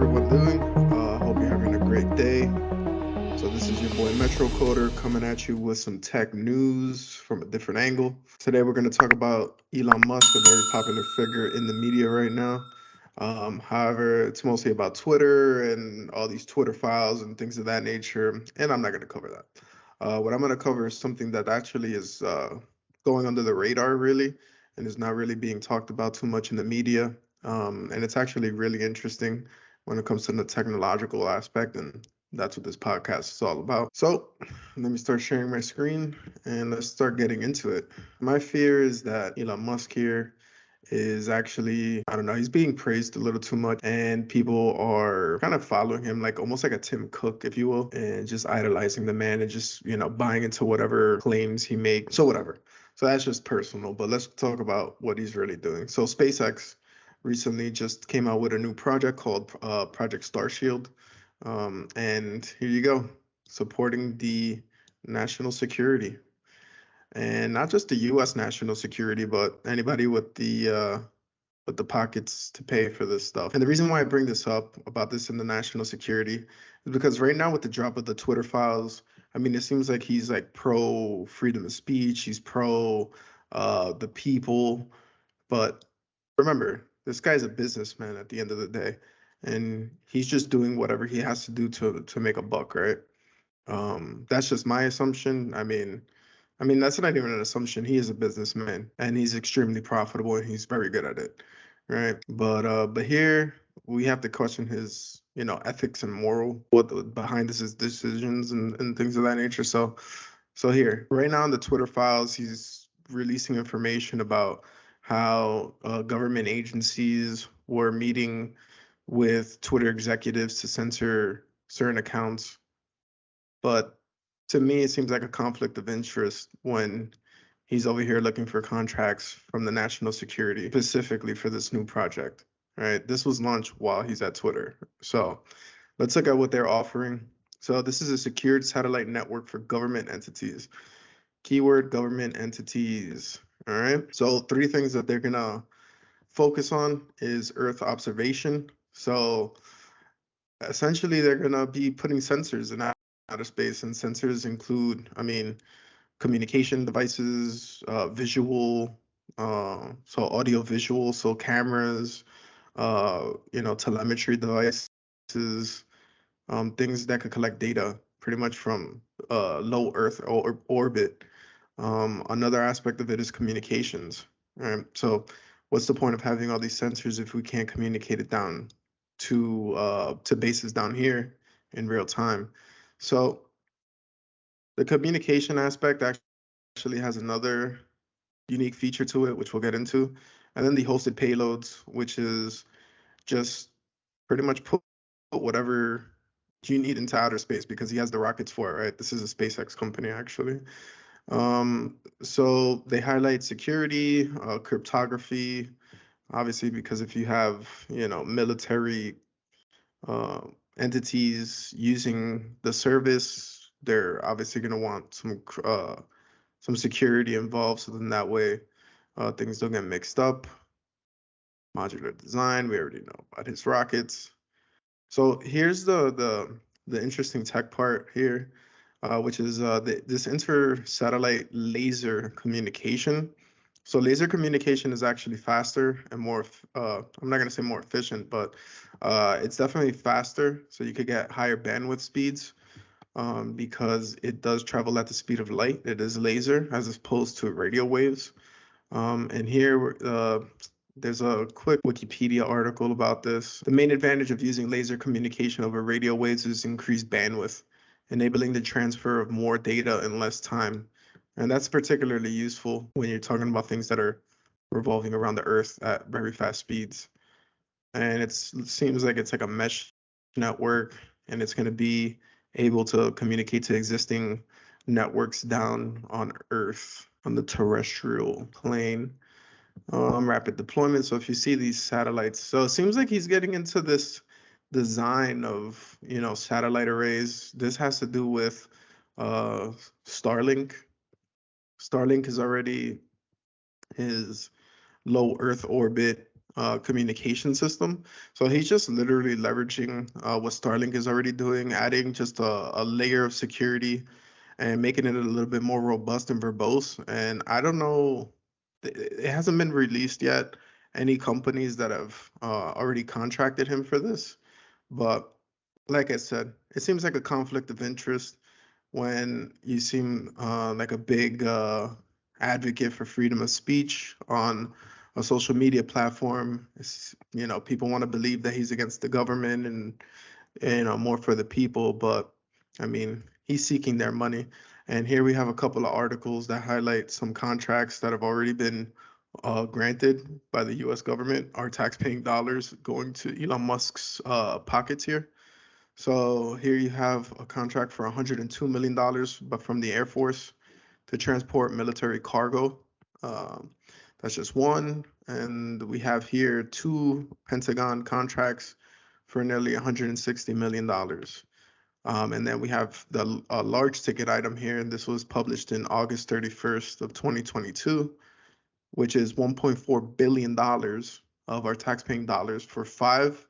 everyone doing? Hope you're having a great day. So this is your boy Metro Coder coming at you with some tech news from a different angle. Today we're going to talk about Elon Musk, a very popular figure in the media right now. However, it's mostly about Twitter and all these Twitter files and things of that nature, and I'm not going to cover that. What I'm going to cover is something that actually is going under the radar, really, and is not really being talked about too much in the media. And it's actually really interesting when it comes to the technological aspect, and that's what this podcast is all about. So let me start sharing my screen and let's start getting into it. My fear is that Elon Musk here is actually, I don't know, he's being praised a little too much, and people are kind of following him like almost like a Tim Cook, if you will, and just idolizing the man and just, buying into whatever claims he makes. So whatever. So that's just personal, but let's talk about what he's really doing. So SpaceX recently just came out with a new project called Project Starshield. And here you go, supporting the national security, and not just the U.S. national security, but anybody with the pockets to pay for this stuff. And the reason why I bring this up about this in the national security is because right now with the drop of the Twitter files, I mean, it seems like he's like pro freedom of speech, he's pro the people, but remember, this guy's a businessman at the end of the day, and he's just doing whatever he has to do to make a buck, right? That's just my assumption. I mean that's not even an assumption. He is a businessman, and he's extremely profitable, and he's very good at it, right? But here we have to question his, ethics and moral, behind his decisions and things of that nature. So here, right now in the Twitter files, he's releasing information about how government agencies were meeting with Twitter executives to censor certain accounts. But to me, it seems like a conflict of interest when he's over here looking for contracts from the national security, specifically for this new project, right? This was launched while he's at Twitter. So let's look at what they're offering. So this is a secured satellite network for government entities. Keyword government entities. All right. So three things that they're gonna focus on is Earth observation. So essentially, they're gonna be putting sensors in outer space, and sensors include, communication devices, visual, so audio visual, so cameras, telemetry devices, things that could collect data pretty much from low Earth orbit. Another aspect of it is communications, right? So what's the point of having all these sensors if we can't communicate it down to bases down here in real time? So the communication aspect actually has another unique feature to it, which we'll get into. And then the hosted payloads, which is just pretty much put whatever you need into outer space, because he has the rockets for it, right? This is a SpaceX company, actually. So they highlight security, cryptography, obviously, because if you have, military entities using the service, they're obviously going to want some security involved, so then that way things don't get mixed up. Modular design, we already know about his rockets. So here's the interesting tech part here, which is this inter-satellite laser communication. So laser communication is actually faster and more, I'm not going to say more efficient, but it's definitely faster. So you could get higher bandwidth speeds because it does travel at the speed of light. It is laser as opposed to radio waves. And here, there's a quick Wikipedia article about this. The main advantage of using laser communication over radio waves is increased bandwidth, enabling the transfer of more data in less time. And that's particularly useful when you're talking about things that are revolving around the Earth at very fast speeds. And it seems like it's like a mesh network, and it's going to be able to communicate to existing networks down on Earth, on the terrestrial plane. Rapid deployment. So if you see these satellites, so it seems like he's getting into this design of, satellite arrays. This has to do with Starlink. Starlink is already his low Earth orbit communication system. So he's just literally leveraging what Starlink is already doing, adding just a layer of security and making it a little bit more robust and verbose. And I don't know, it hasn't been released yet, any companies that have already contracted him for this. But like I said, it seems like a conflict of interest when you seem like a big advocate for freedom of speech on a social media platform. People want to believe that he's against the government and more for the people, but I mean, he's seeking their money. And here we have a couple of articles that highlight some contracts that have already been granted by the U.S. government, our taxpaying dollars going to Elon Musk's pockets here. So here you have a contract for $102 million, but from the Air Force to transport military cargo. Um, that's just one. And we have here two Pentagon contracts for nearly $160 million. And then we have the large ticket item here, and this was published in August 31st of 2022, which is $1.4 billion of our taxpaying dollars for 5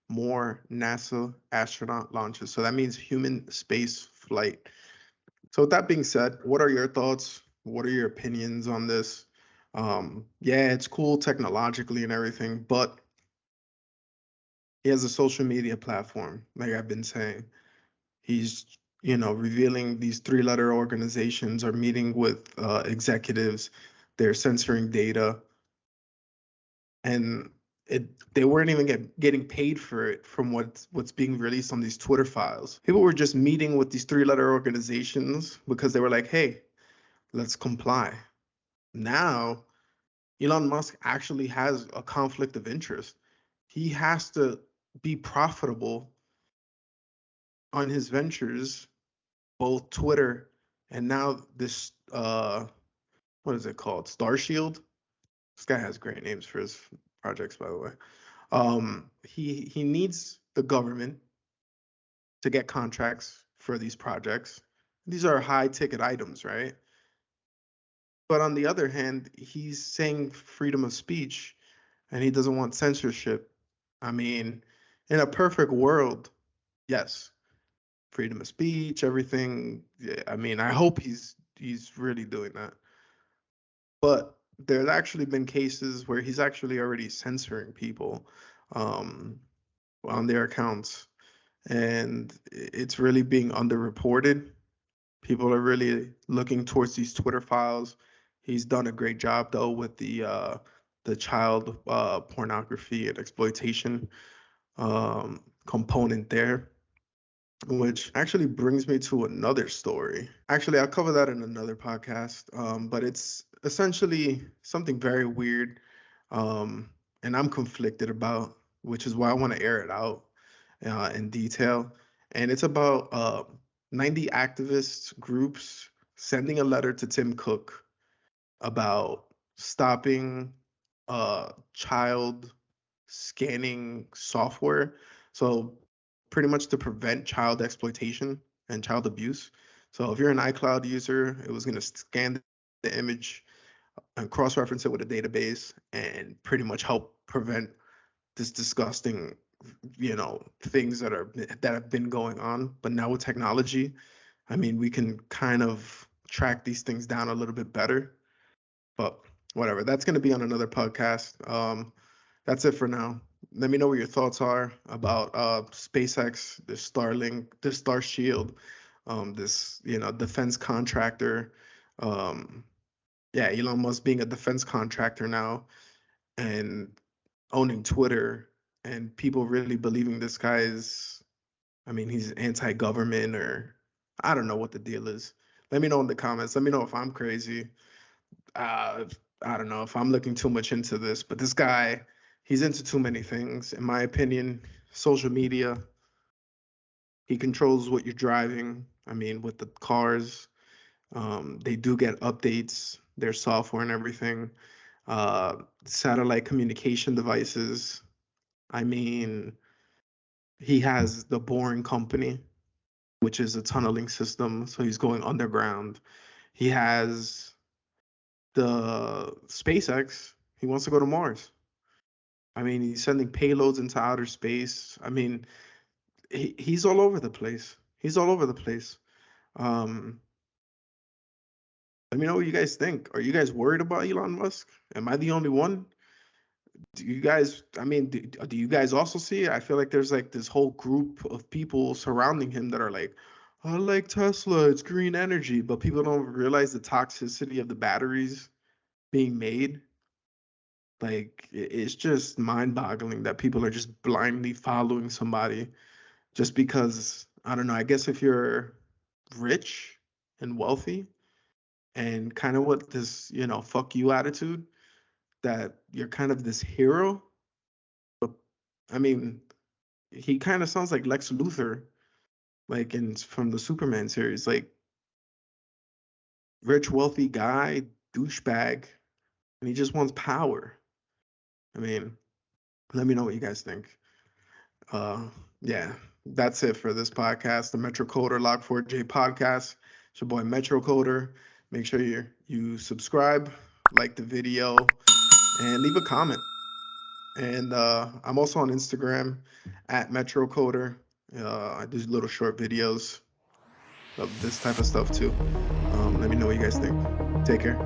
more NASA astronaut launches. So that means human space flight. So with that being said, what are your thoughts? What are your opinions on this? Yeah, it's cool technologically and everything, but he has a social media platform, like I've been saying. He's, revealing these 3-letter organizations are meeting with executives. They're censoring data, and they weren't even getting paid for it from what's being released on these Twitter files. People were just meeting with these 3-letter organizations because they were like, hey, let's comply. Now, Elon Musk actually has a conflict of interest. He has to be profitable on his ventures, both Twitter and now this what is it called? Starshield. This guy has great names for his projects, by the way. He needs the government to get contracts for these projects. These are high ticket items, right? But on the other hand, he's saying freedom of speech and he doesn't want censorship. I mean, in a perfect world, yes, freedom of speech, everything. Yeah, I mean, I hope he's really doing that. But there's actually been cases where he's actually already censoring people um, on their accounts, and it's really being underreported. People are really looking towards these Twitter files. He's done a great job though with the child pornography and exploitation component there, which actually brings me to another story. Actually, I'll cover that in another podcast, but it's essentially something very weird, and I'm conflicted about, which is why I want to air it out in detail. And it's about 90 activist groups sending a letter to Tim Cook about stopping child scanning software. So pretty much to prevent child exploitation and child abuse. So if you're an iCloud user, it was going to scan the image and cross-reference it with a database and pretty much help prevent this disgusting, things that have been going on. But now with technology, I mean, we can kind of track these things down a little bit better. But whatever, that's going to be on another podcast. That's it for now. Let me know what your thoughts are about SpaceX, the Starlink, the Starshield, this defense contractor. Um, yeah, Elon Musk being a defense contractor now and owning Twitter, and people really believing this guy is, I mean, he's anti-government, or I don't know what the deal is. Let me know in the comments. Let me know if I'm crazy. I don't know if I'm looking too much into this, but this guy, he's into too many things, in my opinion. Social media, he controls what you're driving. I mean, with the cars, they do get updates, their software and everything. Satellite communication devices. I mean, he has the Boring Company, which is a tunneling system, so he's going underground. He has the SpaceX. He wants to go to Mars. I mean, he's sending payloads into outer space. I mean, he's all over the place. He's all over the place. Um, Let me know what you guys think. Are you guys worried about Elon Musk? Am I the only one? Do you guys, I mean, do you guys also see it? I feel like there's like this whole group of people surrounding him that are like, I like Tesla, it's green energy, but people don't realize the toxicity of the batteries being made. Like, it's just mind-boggling that people are just blindly following somebody just because, I don't know, I guess if you're rich and wealthy and kind of what this, fuck you attitude, that you're kind of this hero. But I mean, he kind of sounds like Lex Luthor, like in from the Superman series, like rich, wealthy guy, douchebag, and he just wants power. I mean, let me know what you guys think. Uh, yeah, that's it for this podcast, the Metro Coder Log4j podcast. It's your boy Metro Coder. Make sure you subscribe, like the video, and leave a comment. And I'm also on Instagram at Metro Coder. I do little short videos of this type of stuff too. Let me know what you guys think. Take care.